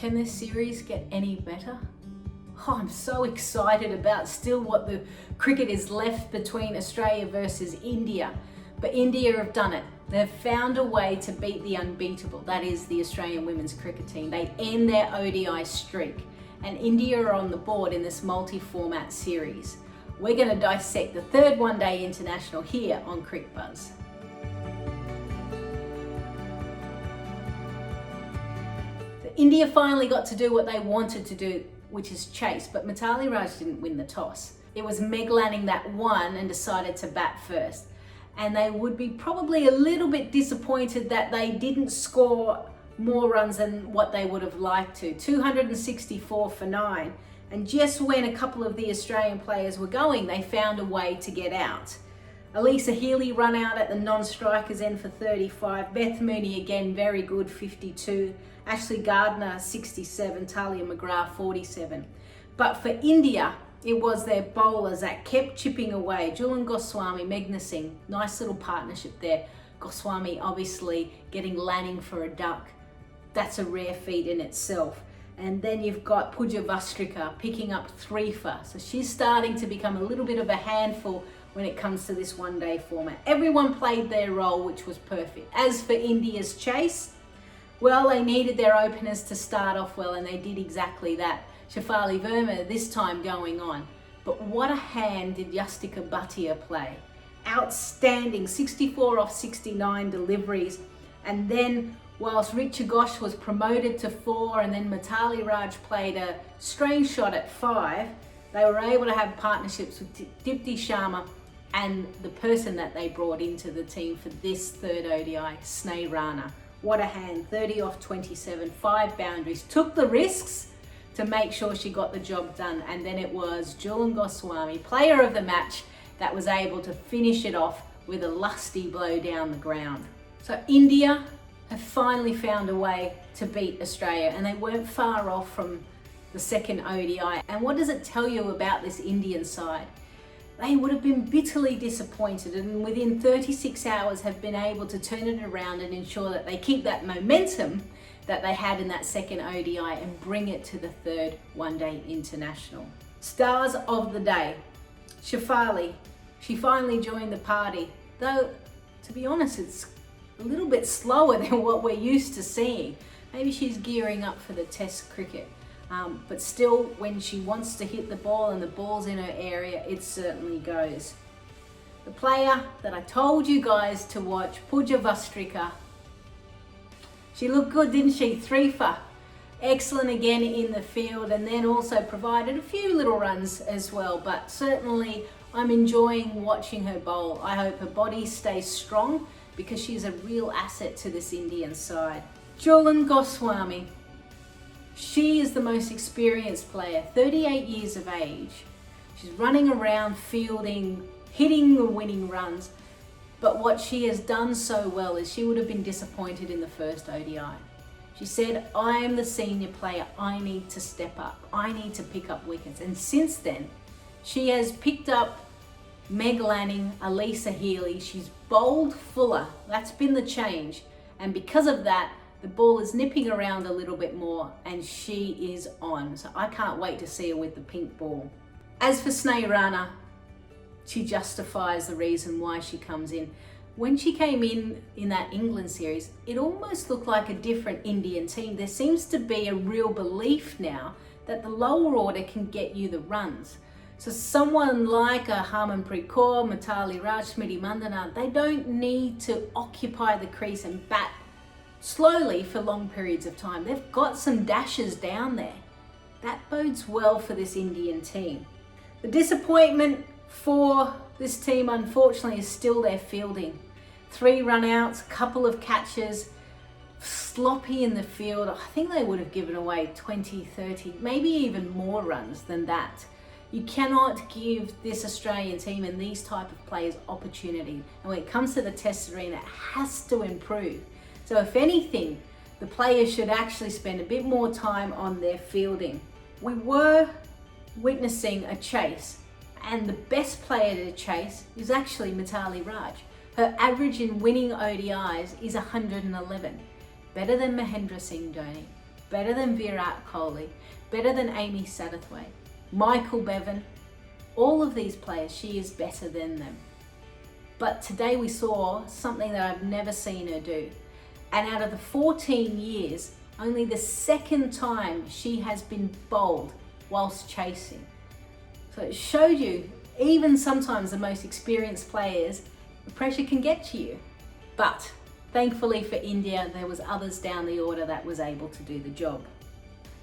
Can this series get any better? Oh, I'm so excited about still what the cricket is left between Australia versus India. But India have done it. They've found a way to beat the unbeatable, that is the Australian women's cricket team. They end their ODI streak, and India are on the board in this multi-format series. We're going to dissect the third one-day international here on Cricbuzz. India finally got to do what they wanted to do, which is chase, but Mithali Raj didn't win the toss. It was Meg Lanning that won and decided to bat first. And they would be probably a little bit disappointed that they didn't score more runs than what they would have liked to. 264 for 9. And just when a couple of the Australian players were going, they found a way to get out. Elisa Healy run out at the non-strikers end for 35. Beth Mooney again, very good, 52. Ashley Gardner, 67. Talia McGrath, 47. But for India, it was their bowlers that kept chipping away. Julian Goswami, Meghna Singh, nice little partnership there. Goswami obviously getting Lanning for a duck. That's a rare feat in itself. And then you've got Pooja Vastrika picking up 3 for. So she's starting to become a little bit of a handful when it comes to this one-day format. Everyone played their role, which was perfect. As for India's chase, well, they needed their openers to start off well, and they did exactly that. Shafali Verma this time going on. But what a hand did Yastika Bhatia play. Outstanding, 64 off 69 deliveries. And then whilst Richa Ghosh was promoted to 4 and then Mithali Raj played a strange shot at 5, they were able to have partnerships with Dipti Sharma and the person that they brought into the team for this third ODI, Sneh Rana. What a hand, 30 off 27, 5 boundaries. Took the risks to make sure she got the job done. And then it was Julian Goswami, player of the match, that was able to finish it off with a lusty blow down the ground. So India have finally found a way to beat Australia, and they weren't far off from the second ODI. And what does it tell you about this Indian side? They would have been bitterly disappointed, and within 36 hours have been able to turn it around and ensure that they keep that momentum that they had in that second ODI and bring it to the third one-day international. Stars of the day. Shafali, she finally joined the party, though to be honest it's a little bit slower than what we're used to seeing. Maybe she's gearing up for the test cricket. But still, when she wants to hit the ball and the ball's in her area, it certainly goes. The player that I told you guys to watch, Pooja Vastrika, she looked good, didn't she? 3 for. Excellent again in the field, and then also provided a few little runs as well. But certainly, I'm enjoying watching her bowl. I hope her body stays strong because she's a real asset to this Indian side. Julian Goswami. She is the most experienced player, 38 years of age. She's running around, fielding, hitting the winning runs. But what she has done so well is she would have been disappointed in the first ODI. She said, I am the senior player, I need to step up, I need to pick up wickets. And since then, she has picked up Meg Lanning, Elisa Healy, she's bowled fuller, that's been the change. And because of that, the ball is nipping around a little bit more and she is on. So I can't wait to see her with the pink ball. As for Sneh Rana, she justifies the reason why she comes in. When she came in that England series, it almost looked like a different Indian team. There seems to be a real belief now that the lower order can get you the runs. So someone like a Harmanpreet Kaur, Mithali Raj, Smriti Mandhana, they don't need to occupy the crease and bat slowly for long periods of time. They've got some dashes down there. That bodes well for this Indian team. The disappointment for this team, unfortunately, is still their fielding. 3 run-outs, a couple of catches, sloppy in the field. I think they would have given away 20, 30, maybe even more runs than that. You cannot give this Australian team and these type of players opportunity. And when it comes to the test arena, it has to improve. So if anything, the players should actually spend a bit more time on their fielding. We were witnessing a chase, and the best player to chase is actually Mithali Raj. Her average in winning ODIs is 111, better than Mahendra Singh Dhoni. better than Virat Kohli, better than Amy Satterthwaite, Michael Bevan, all of these players, she is better than them. But today we saw something that I've never seen her do. And out of the 14 years, only the second time she has been bowled whilst chasing. So it showed you, even sometimes the most experienced players, the pressure can get to you. But thankfully for India, there was others down the order that was able to do the job.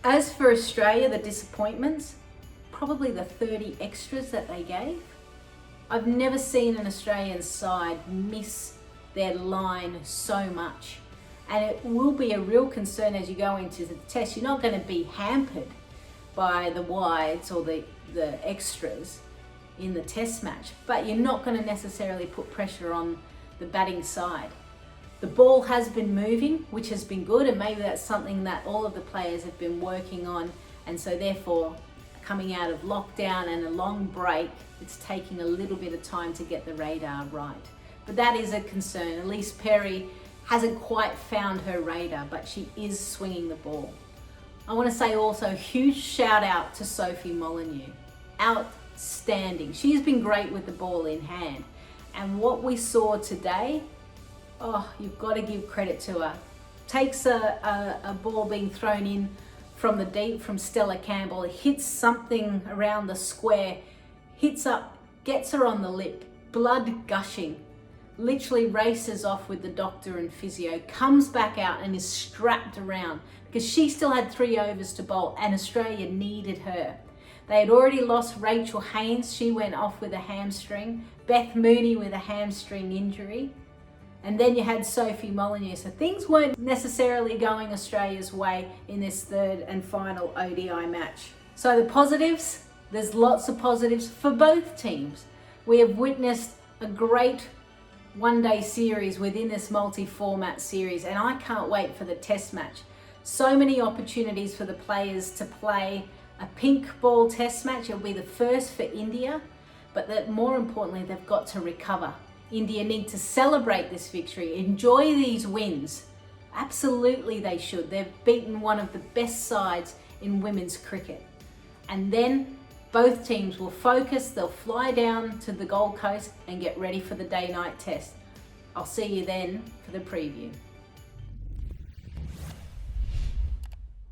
As for Australia, the disappointments, probably the 30 extras that they gave. I've never seen an Australian side miss their line so much. And it will be a real concern as you go into the test. You're not going to be hampered by the wides or the extras in the test match, but you're not going to necessarily put pressure on the batting side. The ball has been moving, which has been good, and maybe that's something that all of the players have been working on, and so therefore coming out of lockdown and a long break, it's taking a little bit of time to get the radar right. But that is a concern. Elise Perry hasn't quite found her radar, but she is swinging the ball. I want to say also a huge shout out to Sophie Molyneux. Outstanding. She's been great with the ball in hand. And what we saw today, oh, you've got to give credit to her. Takes a ball being thrown in from the deep from Stella Campbell, hits something around the square, hits up, gets her on the lip, blood gushing, literally races off with the doctor and physio, comes back out and is strapped around because she still had 3 overs to bowl and Australia needed her. They had already lost Rachel Haynes, she went off with a hamstring, Beth Mooney with a hamstring injury, and then you had Sophie Molyneux. So things weren't necessarily going Australia's way in this third and final ODI match. So the positives, there's lots of positives for both teams. We have witnessed a great one-day series within this multi-format series, and I can't wait for the test match. So many opportunities for the players to play a pink ball test match. It'll be the first for India, but that more importantly, they've got to recover. India need to celebrate this victory, enjoy these wins. Absolutely they should. They've beaten one of the best sides in women's cricket. And then both teams will focus, they'll fly down to the Gold Coast and get ready for the day-night test. I'll see you then for the preview.